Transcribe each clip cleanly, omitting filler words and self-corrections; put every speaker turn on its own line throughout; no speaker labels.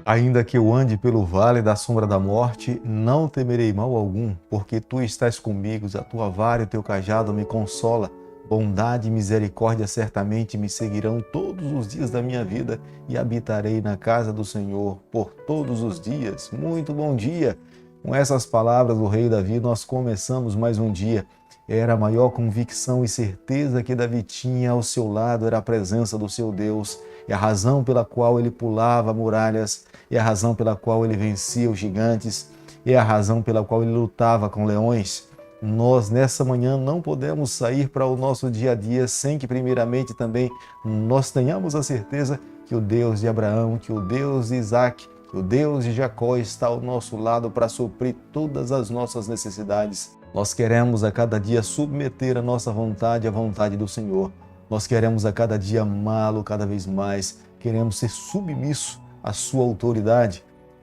Ainda que eu ande pelo vale da sombra da morte, não temerei mal algum, porque tu estás comigo, a tua vara e o teu cajado me consola. Bondade e misericórdia certamente me seguirão todos os dias da minha vida e habitarei na casa do Senhor por todos os dias. Muito bom dia! Com essas palavras do rei Davi, nós começamos mais um dia. Era a maior convicção e certeza que Davi tinha ao seu lado, era a presença do seu Deus. É a razão pela qual ele pulava muralhas, é a razão pela qual ele vencia os gigantes, é a razão pela qual ele lutava com leões. Nós, nessa manhã, não podemos sair para o nosso dia a dia sem que, primeiramente, também nós tenhamos a certeza que o Deus de Abraão, que o Deus de Isaac, que o Deus de Jacó está ao nosso lado para suprir todas as nossas necessidades. Nós queremos a cada dia submeter a nossa vontade à vontade do Senhor. Nós queremos a cada dia amá-lo cada vez mais. Queremos ser submissos à sua autoridade.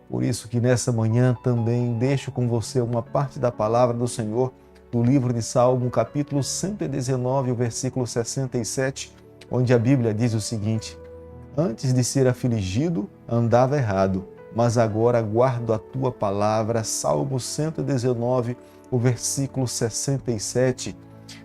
Por isso que nessa manhã também deixo com você uma parte da palavra do Senhor do livro de Salmo, capítulo 119, o versículo 67, onde a Bíblia diz o seguinte: antes de ser afligido, andava errado, mas agora guardo a tua palavra. Salmo 119, o versículo 67.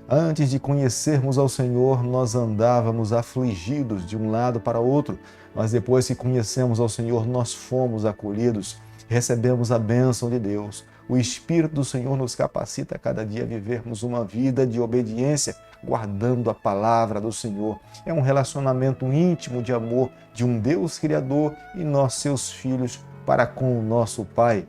Antes de conhecermos ao Senhor, nós andávamos afligidos de um lado para outro, mas depois que conhecemos ao Senhor, nós fomos acolhidos, recebemos a bênção de Deus. O Espírito do Senhor nos capacita a cada dia a vivermos uma vida de obediência, guardando a palavra do Senhor. É um relacionamento íntimo de amor de um Deus Criador e nós, seus filhos, para com o nosso Pai.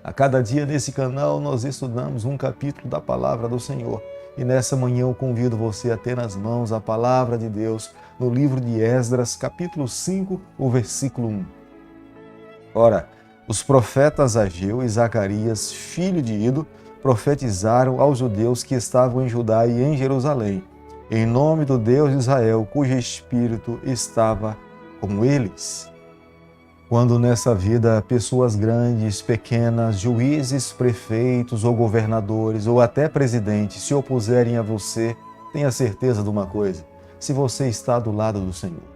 A cada dia nesse canal nós estudamos um capítulo da palavra do Senhor. E nessa manhã eu convido você a ter nas mãos a palavra de Deus no livro de Esdras, capítulo 5, o versículo 1. Ora, os profetas Ageu e Zacarias, filho de Ido, profetizaram aos judeus que estavam em Judá e em Jerusalém, em nome do Deus de Israel, cujo Espírito estava com eles. Quando nessa vida pessoas grandes, pequenas, juízes, prefeitos ou governadores ou até presidentes se opuserem a você, tenha certeza de uma coisa: se você está do lado do Senhor.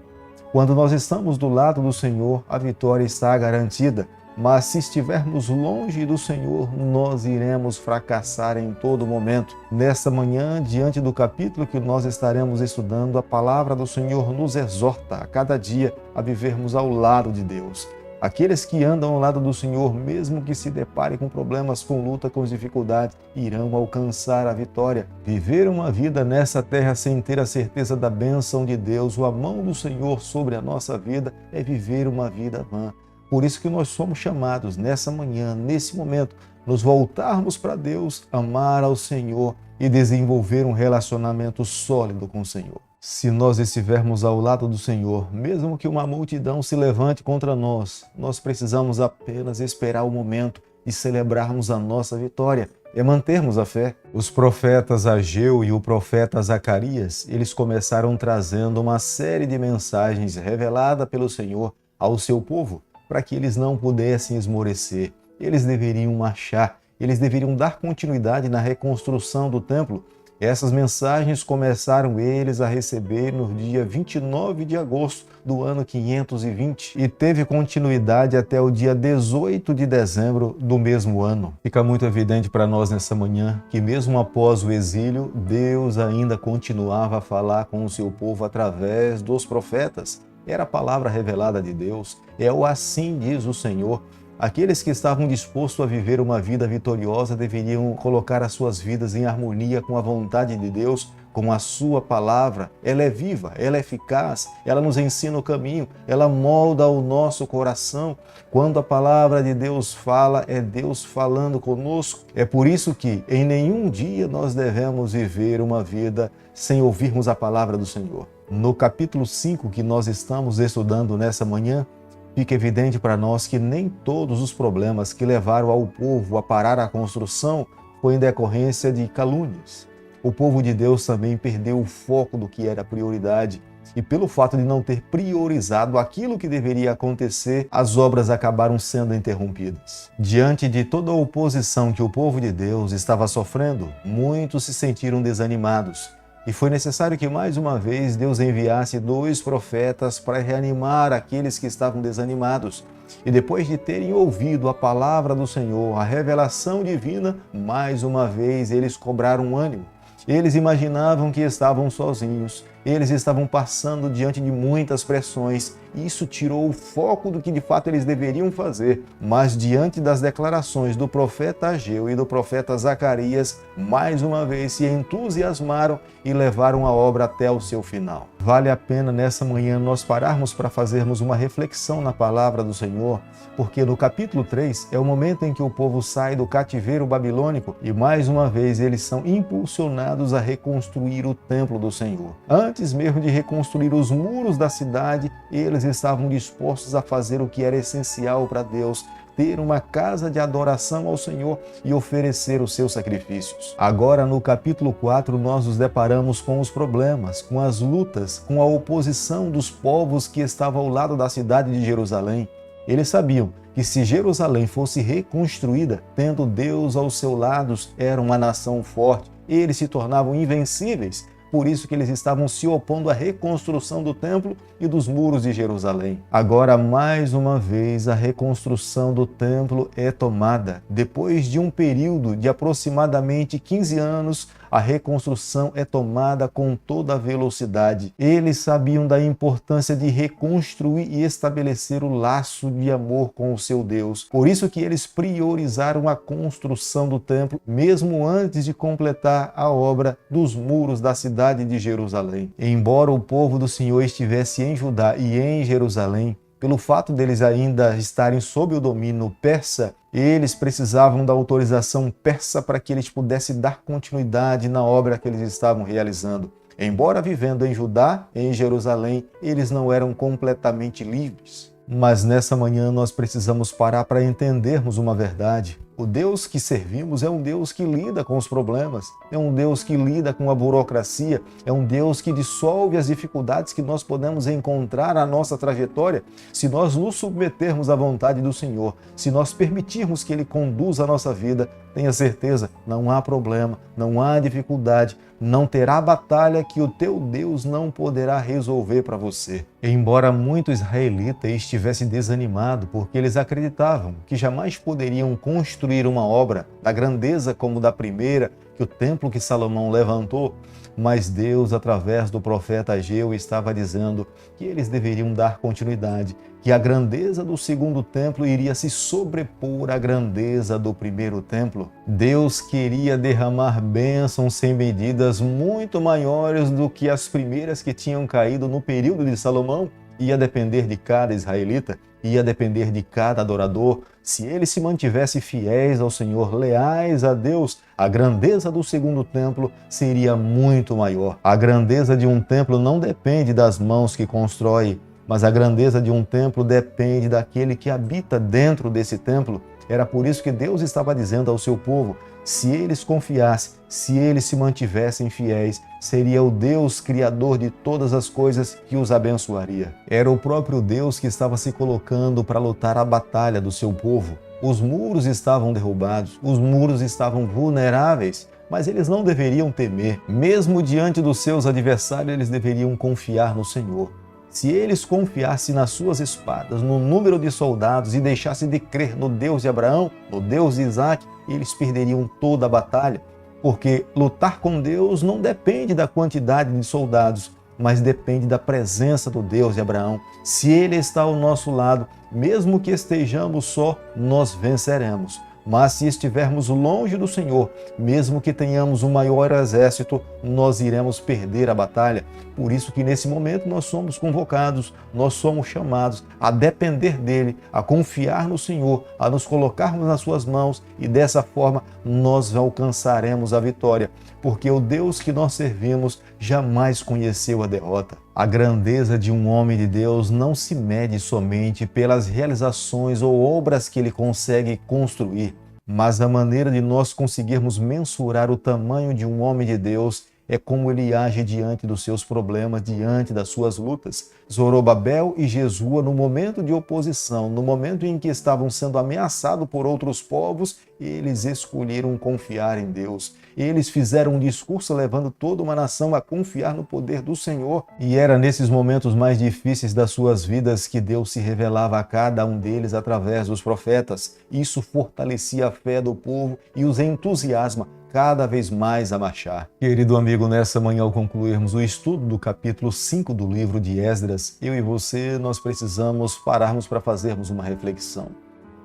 Quando nós estamos do lado do Senhor, a vitória está garantida, mas se estivermos longe do Senhor, nós iremos fracassar em todo momento. Nesta manhã, diante do capítulo que nós estaremos estudando, a palavra do Senhor nos exorta a cada dia a vivermos ao lado de Deus. Aqueles que andam ao lado do Senhor, mesmo que se deparem com problemas, com luta, com dificuldades, irão alcançar a vitória. Viver uma vida nessa terra sem ter a certeza da bênção de Deus, ou a mão do Senhor sobre a nossa vida, é viver uma vida vã. Por isso que nós somos chamados nessa manhã, nesse momento, nos voltarmos para Deus, amar ao Senhor e desenvolver um relacionamento sólido com o Senhor. Se nós estivermos ao lado do Senhor, mesmo que uma multidão se levante contra nós, nós precisamos apenas esperar o momento e celebrarmos a nossa vitória, é mantermos a fé. Os profetas Ageu e o profeta Zacarias, eles começaram trazendo uma série de mensagens reveladas pelo Senhor ao seu povo, para que eles não pudessem esmorecer. Eles deveriam marchar, eles deveriam dar continuidade na reconstrução do templo. Essas mensagens começaram eles a receber no dia 29 de agosto do ano 520 e teve continuidade até o dia 18 de dezembro do mesmo ano. Fica muito evidente para nós nessa manhã que mesmo após o exílio, Deus ainda continuava a falar com o seu povo através dos profetas. Era a palavra revelada de Deus, é o assim diz o Senhor. Aqueles que estavam dispostos a viver uma vida vitoriosa deveriam colocar as suas vidas em harmonia com a vontade de Deus, com a sua palavra. Ela é viva, ela é eficaz, ela nos ensina o caminho, ela molda o nosso coração. Quando a palavra de Deus fala, é Deus falando conosco. É por isso que em nenhum dia nós devemos viver uma vida sem ouvirmos a palavra do Senhor. No capítulo 5 que nós estamos estudando nessa manhã, fica evidente para nós que nem todos os problemas que levaram ao povo a parar a construção foi em decorrência de calúnias. O povo de Deus também perdeu o foco do que era prioridade e pelo fato de não ter priorizado aquilo que deveria acontecer, as obras acabaram sendo interrompidas. Diante de toda a oposição que o povo de Deus estava sofrendo, muitos se sentiram desanimados. E foi necessário que mais uma vez Deus enviasse 2 profetas para reanimar aqueles que estavam desanimados. E depois de terem ouvido a palavra do Senhor, a revelação divina, mais uma vez eles cobraram ânimo. Eles imaginavam que estavam sozinhos, eles estavam passando diante de muitas pressões. Isso tirou o foco do que de fato eles deveriam fazer. Mas diante das declarações do profeta Ageu e do profeta Zacarias, mais uma vez se entusiasmaram e levaram a obra até o seu final. Vale a pena nessa manhã nós pararmos para fazermos uma reflexão na palavra do Senhor, porque no capítulo 3 é o momento em que o povo sai do cativeiro babilônico e mais uma vez eles são impulsionados a reconstruir o templo do Senhor. Antes mesmo de reconstruir os muros da cidade, eles estavam dispostos a fazer o que era essencial para Deus, ter uma casa de adoração ao Senhor e oferecer os seus sacrifícios. Agora, no capítulo 4, nós nos deparamos com os problemas, com as lutas, com a oposição dos povos que estavam ao lado da cidade de Jerusalém. Eles sabiam que se Jerusalém fosse reconstruída, tendo Deus ao seu lado, era uma nação forte, eles se tornavam invencíveis. Por isso que eles estavam se opondo à reconstrução do templo e dos muros de Jerusalém. Agora, mais uma vez, a reconstrução do templo é tomada. Depois de um período de aproximadamente 15 anos, a reconstrução é tomada com toda a velocidade. Eles sabiam da importância de reconstruir e estabelecer o laço de amor com o seu Deus. Por isso que eles priorizaram a construção do templo, mesmo antes de completar a obra dos muros da cidade de Jerusalém. Embora o povo do Senhor estivesse em Judá e em Jerusalém, pelo fato deles ainda estarem sob o domínio persa, eles precisavam da autorização persa para que eles pudessem dar continuidade na obra que eles estavam realizando. Embora vivendo em Judá e em Jerusalém, eles não eram completamente livres. Mas nessa manhã nós precisamos parar para entendermos uma verdade. O Deus que servimos é um Deus que lida com os problemas, é um Deus que lida com a burocracia, é um Deus que dissolve as dificuldades que nós podemos encontrar na nossa trajetória se nós nos submetermos à vontade do Senhor, se nós permitirmos que Ele conduza a nossa vida. Tenha certeza, não há problema, não há dificuldade, não terá batalha que o teu Deus não poderá resolver para você. Embora muito israelita estivesse desanimado porque eles acreditavam que jamais poderiam construir uma obra da grandeza como da primeira, que o templo que Salomão levantou, mas Deus, através do profeta Ageu, estava dizendo que eles deveriam dar continuidade, que a grandeza do segundo templo iria se sobrepor à grandeza do primeiro templo. Deus queria derramar bênçãos sem medidas muito maiores do que as primeiras que tinham caído no período de Salomão. Ia depender de cada israelita, ia depender de cada adorador. Se eles se mantivessem fiéis ao Senhor, leais a Deus, a grandeza do segundo templo seria muito maior. A grandeza de um templo não depende das mãos que constrói, mas a grandeza de um templo depende daquele que habita dentro desse templo. Era por isso que Deus estava dizendo ao seu povo, se eles confiassem, se eles se mantivessem fiéis, seria o Deus criador de todas as coisas que os abençoaria. Era o próprio Deus que estava se colocando para lutar a batalha do seu povo. Os muros estavam derrubados, os muros estavam vulneráveis, mas eles não deveriam temer. Mesmo diante dos seus adversários, eles deveriam confiar no Senhor. Se eles confiassem nas suas espadas, no número de soldados e deixassem de crer no Deus de Abraão, no Deus de Isaac, eles perderiam toda a batalha. Porque lutar com Deus não depende da quantidade de soldados, mas depende da presença do Deus de Abraão. Se Ele está ao nosso lado, mesmo que estejamos só, nós venceremos. Mas se estivermos longe do Senhor, mesmo que tenhamos um maior exército, nós iremos perder a batalha. Por isso que nesse momento nós somos convocados, nós somos chamados a depender dEle, a confiar no Senhor, a nos colocarmos nas suas mãos e dessa forma nós alcançaremos a vitória. Porque o Deus que nós servimos jamais conheceu a derrota. A grandeza de um homem de Deus não se mede somente pelas realizações ou obras que ele consegue construir, mas a maneira de nós conseguirmos mensurar o tamanho de um homem de Deus é como ele age diante dos seus problemas, diante das suas lutas. Zorobabel e Jesua, no momento de oposição, no momento em que estavam sendo ameaçados por outros povos, eles escolheram confiar em Deus. Eles fizeram um discurso levando toda uma nação a confiar no poder do Senhor. E era nesses momentos mais difíceis das suas vidas que Deus se revelava a cada um deles através dos profetas. Isso fortalecia a fé do povo e os entusiasma cada vez mais a marchar. Querido amigo, nessa manhã, ao concluirmos o estudo do capítulo 5 do livro de Esdras, eu e você, nós precisamos pararmos para fazermos uma reflexão.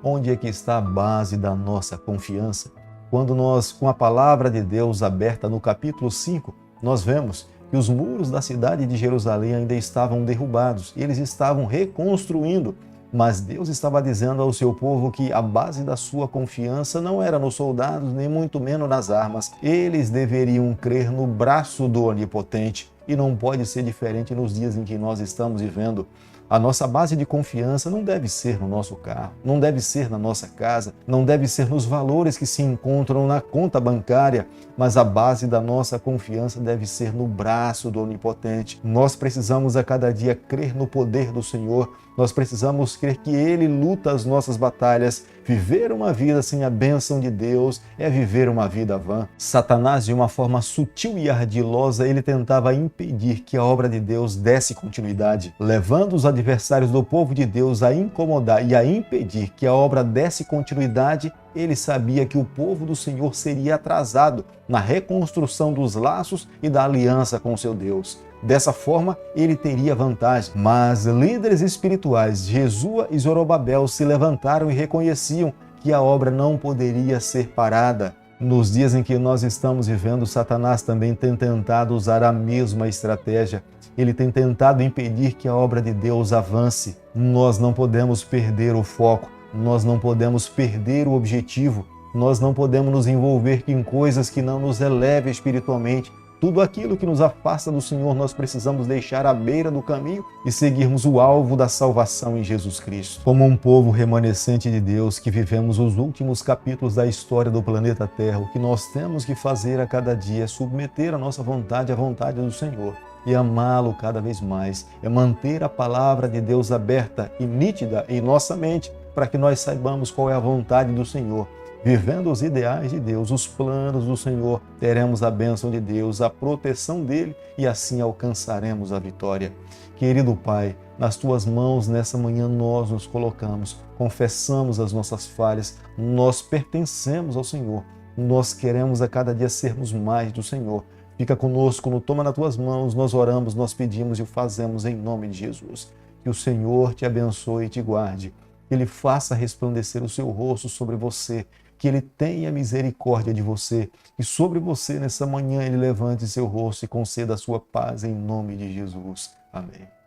Onde é que está a base da nossa confiança? Quando nós, com a palavra de Deus aberta no capítulo 5, nós vemos que os muros da cidade de Jerusalém ainda estavam derrubados, eles estavam reconstruindo. Mas Deus estava dizendo ao seu povo que a base da sua confiança não era nos soldados, nem muito menos nas armas. Eles deveriam crer no braço do Onipotente. E não pode ser diferente nos dias em que nós estamos vivendo. A nossa base de confiança não deve ser no nosso carro, não deve ser na nossa casa, não deve ser nos valores que se encontram na conta bancária, mas a base da nossa confiança deve ser no braço do Onipotente. Nós precisamos a cada dia crer no poder do Senhor, nós precisamos crer que Ele luta as nossas batalhas. Viver uma vida sem a bênção de Deus é viver uma vida vã. Satanás, de uma forma sutil e ardilosa, ele tentava impedir que a obra de Deus desse continuidade, levando os adversários do povo de Deus a incomodar e a impedir que a obra desse continuidade. Ele sabia que o povo do Senhor seria atrasado na reconstrução dos laços e da aliança com seu Deus. Dessa forma, ele teria vantagem. Mas líderes espirituais, Jesua e Zorobabel, se levantaram e reconheciam que a obra não poderia ser parada. Nos dias em que nós estamos vivendo, Satanás também tem tentado usar a mesma estratégia. Ele tem tentado impedir que a obra de Deus avance. Nós não podemos perder o foco. Nós não podemos perder o objetivo, nós não podemos nos envolver em coisas que não nos elevem espiritualmente. Tudo aquilo que nos afasta do Senhor, nós precisamos deixar à beira do caminho e seguirmos o alvo da salvação em Jesus Cristo. Como um povo remanescente de Deus que vivemos os últimos capítulos da história do planeta Terra, o que nós temos que fazer a cada dia é submeter a nossa vontade à vontade do Senhor e amá-lo cada vez mais, é manter a palavra de Deus aberta e nítida em nossa mente, para que nós saibamos qual é a vontade do Senhor. Vivendo os ideais de Deus, os planos do Senhor, teremos a bênção de Deus, a proteção dele e assim alcançaremos a vitória. Querido Pai, nas Tuas mãos nessa manhã nós nos colocamos, confessamos as nossas falhas, nós pertencemos ao Senhor, nós queremos a cada dia sermos mais do Senhor. Fica conosco, no toma nas Tuas mãos, nós oramos, nós pedimos e o fazemos em nome de Jesus. Que o Senhor te abençoe e te guarde. Que Ele faça resplandecer o seu rosto sobre você, que Ele tenha misericórdia de você e sobre você nessa manhã Ele levante seu rosto e conceda a sua paz em nome de Jesus. Amém.